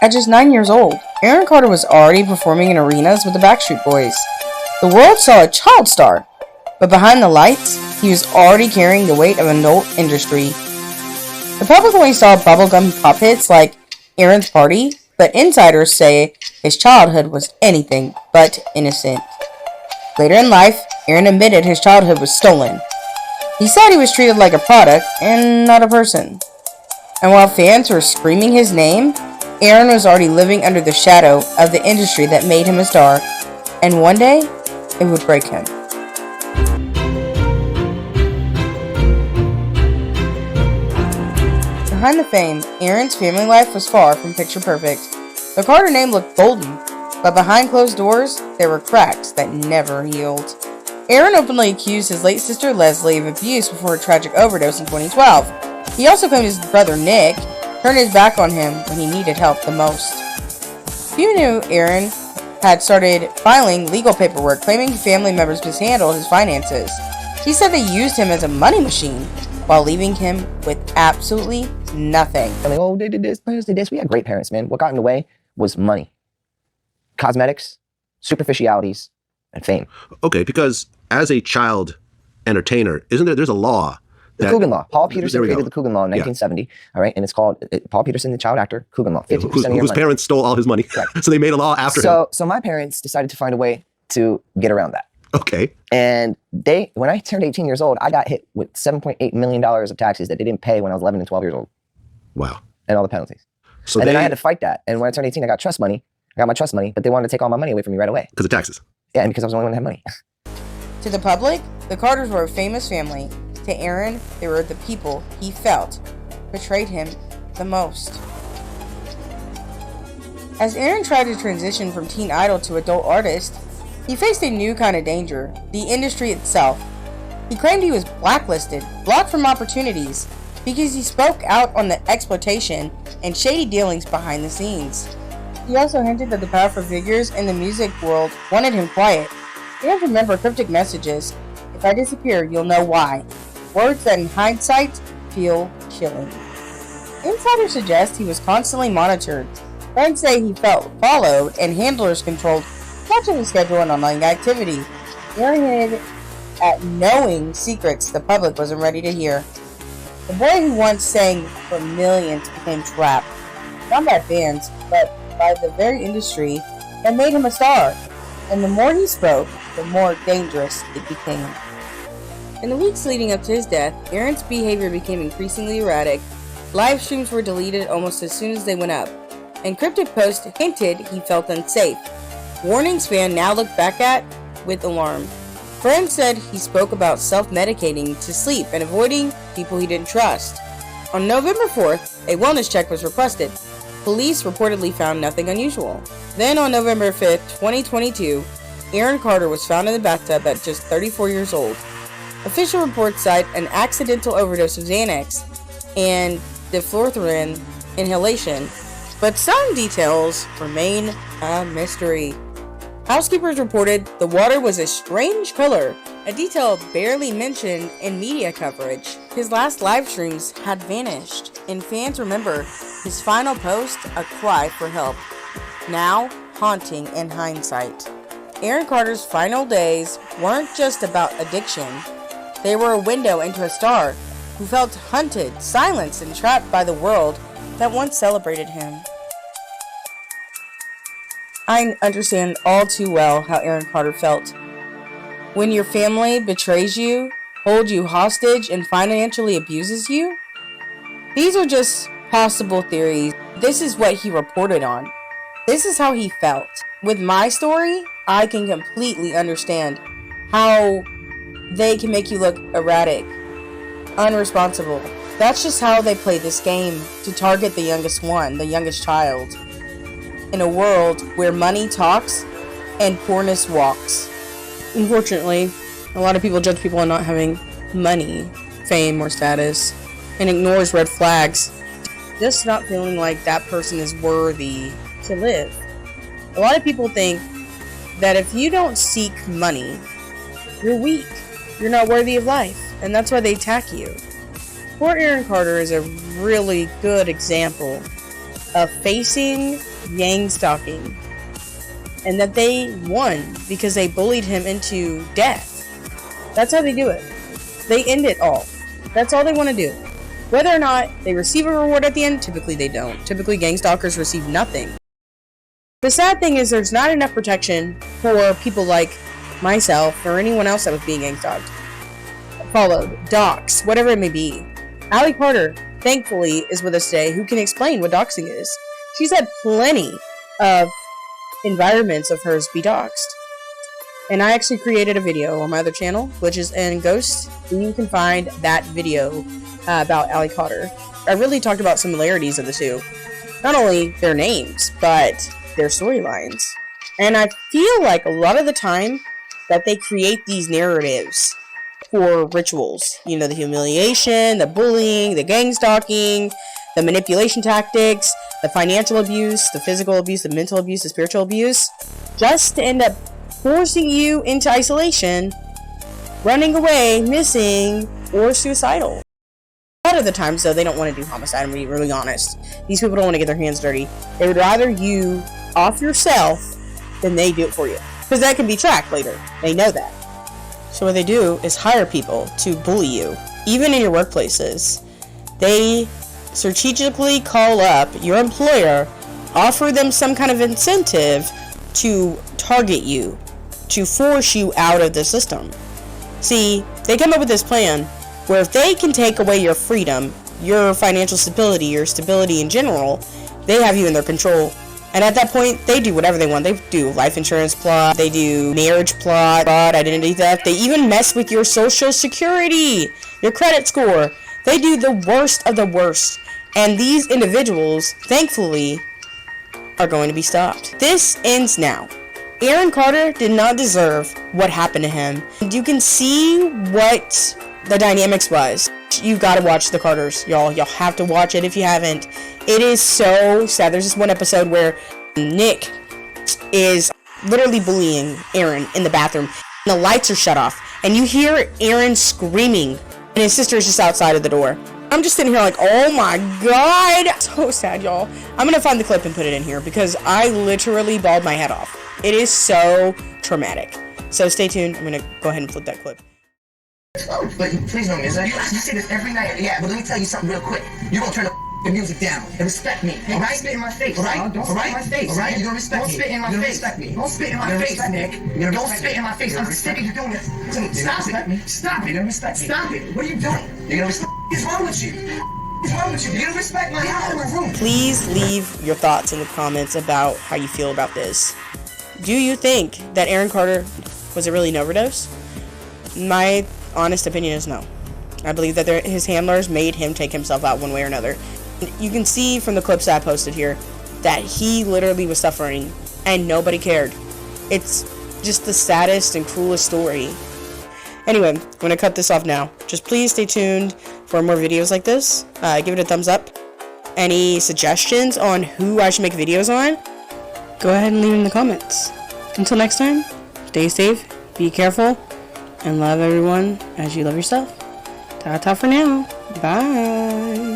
At just 9 years old, Aaron Carter was already performing in arenas with the Backstreet Boys. The world saw a child star, but behind the lights, he was already carrying the weight of an adult industry. The public only saw bubblegum pop hits like Aaron's Party, but insiders say his childhood was anything but innocent. Later in life, Aaron admitted his childhood was stolen. He said he was treated like a product and not a person. And while fans were screaming his name, Aaron was already living under the shadow of the industry that made him a star, and one day, it would break him. Behind the fame, Aaron's family life was far from picture perfect. The Carter name looked golden, but behind closed doors, there were cracks that never healed. Aaron openly accused his late sister Leslie of abuse before a tragic overdose in 2012. He also claimed his brother Nick turned his back on him when he needed help the most. Few knew Aaron had started filing legal paperwork claiming family members mishandled his finances. He said they used him as a money machine while leaving him with absolutely nothing. Like, oh, they did this, parents did this. We had great parents, man. What got in the way was money, cosmetics, superficialities, and fame. Okay, because as a child entertainer, there's a law. The Coogan Law. Paul Peterson created the Coogan Law in 1970, all right? And it's called, Paul Peterson, the child actor, Coogan Law, 50% of your whose money. parents stole all his money. Right. So they made a law after him. So my parents decided to find a way to get around that. Okay. And when I turned 18 years old, I got hit with $7.8 million of taxes that they didn't pay when I was 11 and 12 years old. Wow. And all the penalties. So then I had to fight that. And when I turned 18, I got trust money. I got my trust money, but they wanted to take all my money away from me right away. Because of taxes. Yeah, and because I was the only one that had money. To the public, the Carters were a famous family. To Aaron, they were the people he felt betrayed him the most. As Aaron tried to transition from teen idol to adult artist, he faced a new kind of danger, the industry itself. He claimed he was blacklisted, blocked from opportunities, because he spoke out on the exploitation and shady dealings behind the scenes. He also hinted that the powerful figures in the music world wanted him quiet. He had to remember cryptic messages. If I disappear, you'll know why. Words that in hindsight feel chilling. Insiders suggest he was constantly monitored. Friends say he felt followed and handlers controlled much of his schedule and online activity. Aaron hinted at knowing secrets the public wasn't ready to hear. The boy who once sang for millions became trapped, not by fans, but by the very industry that made him a star. And the more he spoke, the more dangerous it became. In the weeks leading up to his death, Aaron's behavior became increasingly erratic. Live streams were deleted almost as soon as they went up, and cryptic posts hinted he felt unsafe. Warnings fans now look back at with alarm. Friends said he spoke about self-medicating to sleep and avoiding people he didn't trust. On November 4th, a wellness check was requested. Police reportedly found nothing unusual. Then on November 5th, 2022, Aaron Carter was found in the bathtub at just 34 years old. Official reports cite an accidental overdose of Xanax and difluorine inhalation, but some details remain a mystery. Housekeepers reported the water was a strange color, a detail barely mentioned in media coverage. His last live streams had vanished, and fans remember his final post a cry for help, now haunting in hindsight. Aaron Carter's final days weren't just about addiction. They were a window into a star who felt hunted, silenced, and trapped by the world that once celebrated him. I understand all too well how Aaron Carter felt. When your family betrays you, holds you hostage, and financially abuses you? These are just possible theories. This is what he reported on. This is how he felt. With my story, I can completely understand how they can make you look erratic, unresponsible. That's just how they play this game, to target the youngest one, the youngest child. In a world where money talks and poorness walks. Unfortunately, a lot of people judge people on not having money, fame, or status, and ignores red flags, just not feeling like that person is worthy to live. A lot of people think that if you don't seek money, you're weak. You're not worthy of life, and that's why they attack you. Poor Aaron Carter is a really good example of facing gang stalking, and that they won because they bullied him into death. That's how they do it. They end it all. That's all they want to do. Whether or not they receive a reward at the end, typically they don't. Typically gang stalkers receive nothing. The sad thing is there's not enough protection for people like myself or anyone else that was being gang stalked, followed, doxxed, whatever it may be. Allie Carter, thankfully, is with us today, who can explain what doxing is. She's had plenty of environments of hers be doxed. And I actually created a video on my other channel, Glitches and Ghosts, and you can find that video about Allie Carter. I really talked about similarities of the two. Not only their names, but their storylines. And I feel like a lot of the time that they create these narratives for rituals. You know, the humiliation, the bullying, the gang stalking, the manipulation tactics, the financial abuse, the physical abuse, the mental abuse, the spiritual abuse, just to end up forcing you into isolation, running away, missing, or suicidal. A lot of the times, though, they don't want to do homicide, I'm going to be really honest. These people don't want to get their hands dirty. They would rather you off yourself than they do it for you. Because that can be tracked later. They know that. So what they do is hire people to bully you. Even in your workplaces. They strategically call up your employer, offer them some kind of incentive to target you, to force you out of the system. See, they come up with this plan where if they can take away your freedom, your financial stability, your stability in general, they have you in their control. And at that point, they do whatever they want. They do life insurance plot, they do marriage plot, identity theft, they even mess with your social security, your credit score. They do the worst of the worst. And these individuals, thankfully, are going to be stopped. This ends now. Aaron Carter did not deserve what happened to him. You can see what the dynamics was. You've got to watch the Carters, y'all. Y'all have to watch it if you haven't. It is so sad. There's this one episode where Nick is literally bullying Aaron in the bathroom. And the lights are shut off. And you hear Aaron screaming. And his sister is just outside of the door. I'm just sitting here like, oh my god. So sad, y'all. I'm going to find the clip and put it in here because I literally bawled my head off. It is so traumatic. So stay tuned. I'm going to go ahead and flip that clip. Oh, but please don't miss it. You say this every night. Yeah, but let me tell you something real quick. You're going to turn the music down and respect me. Hey, don't spit in my face. All right? Don't spit in my face. All right? You're going to respect me. Don't spit in my face. Respect me. Don't spit in my face, Nick. Don't spit in my face. I'm sick of you doing this. Stop it. Stop it. You're going to respect me. Stop it. What are you doing? You're going to respect me. What's wrong with you? What's wrong with you? You're going to respect my house in my room. Please leave your thoughts in the comments about how you feel about this. Do you think that Aaron Carter was really an overdose? My honest opinion is no. I believe that his handlers made him take himself out one way or another. You can see from the clips that I posted here that he literally was suffering and nobody cared. It's just the saddest and cruelest story. Anyway, I'm going to cut this off now. Just please stay tuned for more videos like this. Give it a thumbs up. Any suggestions on who I should make videos on? Go ahead and leave it in the comments. Until next time, stay safe, be careful, and love everyone as you love yourself. Ta-ta for now. Bye.